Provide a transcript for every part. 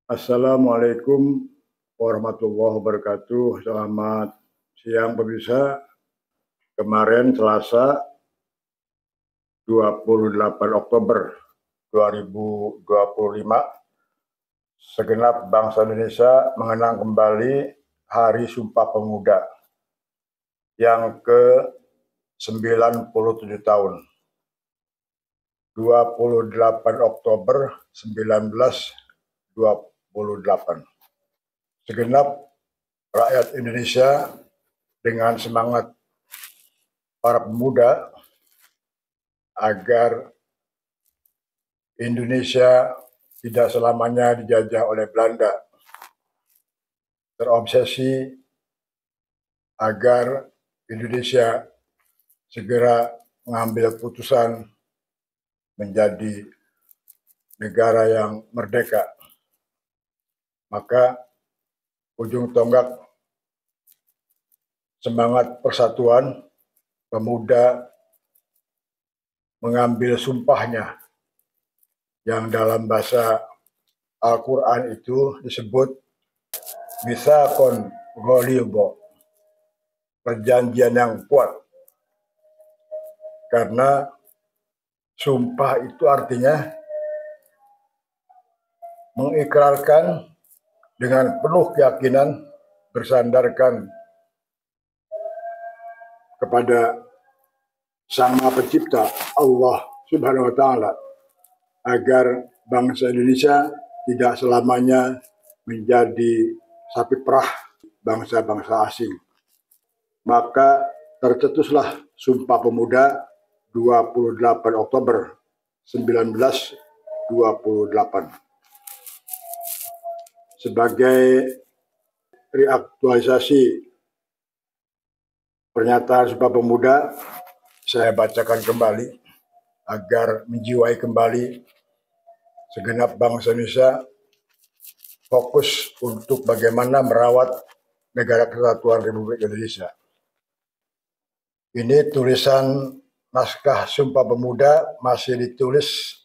Assalamualaikum warahmatullahi wabarakatuh. Selamat siang pemirsa. Kemarin Selasa 28 Oktober 2025, segenap bangsa Indonesia mengenang kembali Hari Sumpah Pemuda yang ke-97 tahun. 28 Oktober 1928. Segenap rakyat Indonesia dengan semangat para pemuda agar Indonesia tidak selamanya dijajah oleh Belanda, terobsesi agar Indonesia segera mengambil keputusan menjadi negara yang merdeka. Maka ujung tonggak semangat persatuan pemuda mengambil sumpahnya yang dalam bahasa Al-Quran itu disebut mitsaqon ghalidho, perjanjian yang kuat. Karena sumpah itu artinya mengikrarkan dengan penuh keyakinan bersandarkan kepada Sang Maha Pencipta Allah Subhanahu wa Ta'ala, agar bangsa Indonesia tidak selamanya menjadi sapi perah bangsa-bangsa asing. Maka tercetuslah Sumpah Pemuda 28 Oktober 1928 sebagai reaktualisasi pernyataan Sumpah Pemuda. Saya bacakan kembali agar menjiwai kembali segenap bangsa Indonesia fokus untuk bagaimana merawat negara kesatuan Republik Indonesia. Ini tulisan naskah Sumpah Pemuda masih ditulis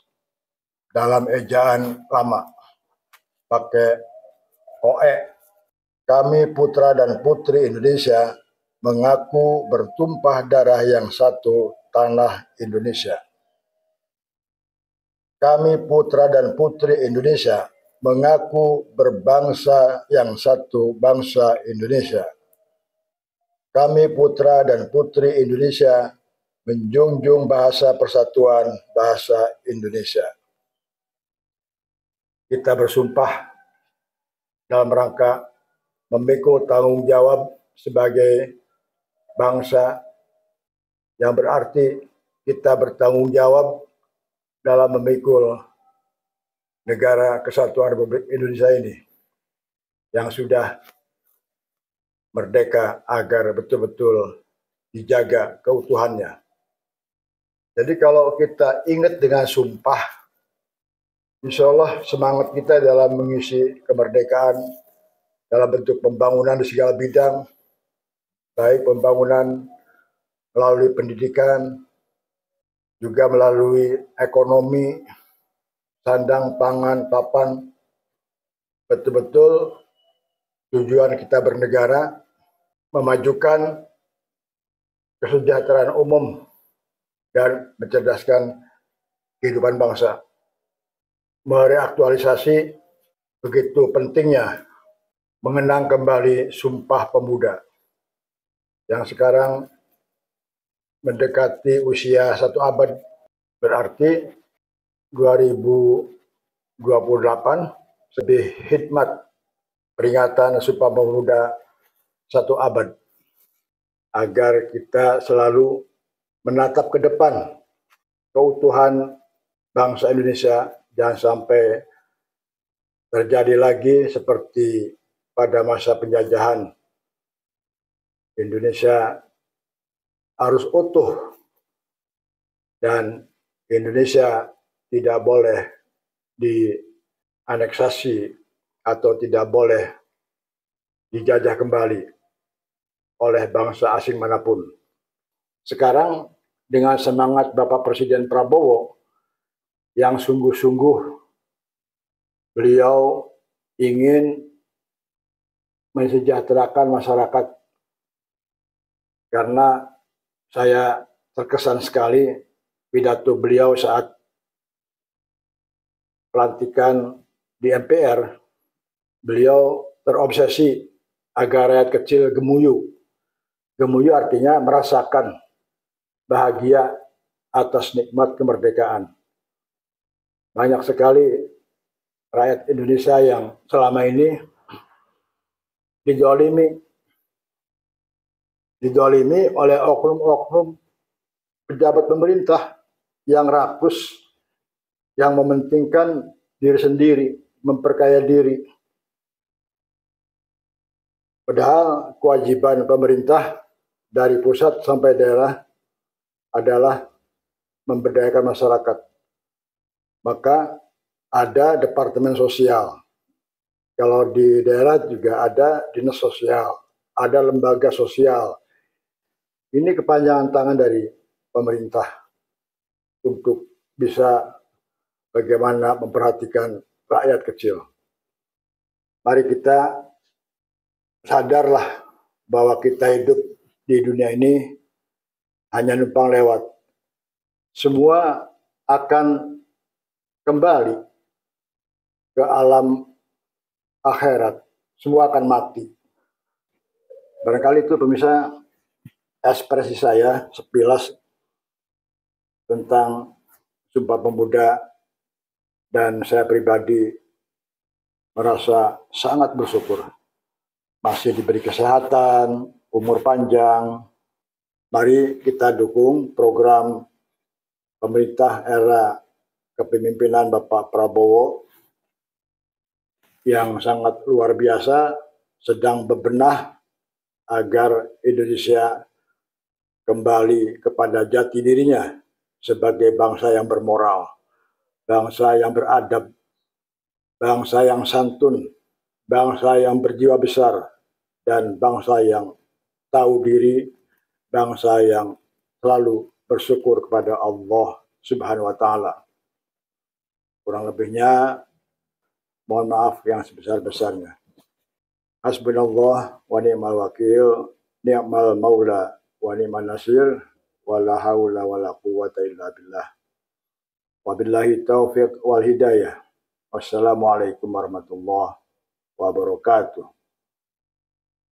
dalam ejaan lama, pakai OE. Kami putra dan putri Indonesia mengaku bertumpah darah yang satu, tanah Indonesia. Kami putra dan putri Indonesia mengaku berbangsa yang satu, bangsa Indonesia. Kami putra dan putri Indonesia menjunjung bahasa persatuan, bahasa Indonesia. Kita bersumpah dalam rangka memikul tanggung jawab sebagai bangsa, yang berarti kita bertanggung jawab dalam memikul negara kesatuan Republik Indonesia ini yang sudah merdeka, agar betul-betul dijaga keutuhannya. Jadi kalau kita ingat dengan sumpah, insya Allah semangat kita dalam mengisi kemerdekaan dalam bentuk pembangunan di segala bidang, baik pembangunan melalui pendidikan, juga melalui ekonomi, sandang, pangan, papan, betul-betul tujuan kita bernegara memajukan kesejahteraan umum dan mencerdaskan kehidupan bangsa. Mereaktualisasi begitu pentingnya mengenang kembali Sumpah Pemuda yang sekarang mendekati usia 1 abad, berarti 2028 sebagai hikmat peringatan Sumpah Pemuda 1 abad, agar kita selalu menatap ke depan keutuhan bangsa Indonesia. Jangan sampai terjadi lagi seperti pada masa penjajahan. Indonesia harus utuh dan Indonesia tidak boleh dianeksasi atau tidak boleh dijajah kembali oleh bangsa asing manapun. Sekarang dengan semangat Bapak Presiden Prabowo yang sungguh-sungguh beliau ingin mensejahterakan masyarakat, karena saya terkesan sekali pidato beliau saat pelantikan di MPR. Beliau terobsesi agar rakyat kecil gemuyu. Gemuyu artinya merasakan bahagia atas nikmat kemerdekaan. Banyak sekali rakyat Indonesia yang selama ini didolimi oleh oknum-oknum pejabat pemerintah yang rakus, yang mementingkan diri sendiri, memperkaya diri. Padahal kewajiban pemerintah dari pusat sampai daerah adalah memberdayakan masyarakat. Maka ada departemen sosial. Kalau di daerah juga ada dinas sosial, ada lembaga sosial. Ini kepanjangan tangan dari pemerintah untuk bisa bagaimana memperhatikan rakyat kecil. Mari kita sadarlah bahwa kita hidup di dunia ini hanya numpang lewat. Semua akan kembali ke alam akhirat. Semua akan mati. Barangkali itu pemirsa ekspresi saya sepilas tentang Sumpah Pemuda, dan saya pribadi merasa sangat bersyukur masih diberi kesehatan, umur panjang. Mari kita dukung program pemerintah era kepemimpinan Bapak Prabowo yang sangat luar biasa, sedang bebenah agar Indonesia kembali kepada jati dirinya sebagai bangsa yang bermoral, bangsa yang beradab, bangsa yang santun, bangsa yang berjiwa besar, dan bangsa yang tahu diri, bangsa yang selalu bersyukur kepada Allah Subhanahu wa Ta'ala. Kurang lebihnya, mohon maaf yang sebesar-besarnya. Hasbunallah wa ni'mal wakil, ni'mal maula wa ni'mal nasir, wa la haula wa la quwwata illa billah. Wabillahi taufiq wal hidayah. Wassalamualaikum warahmatullahi wabarakatuh.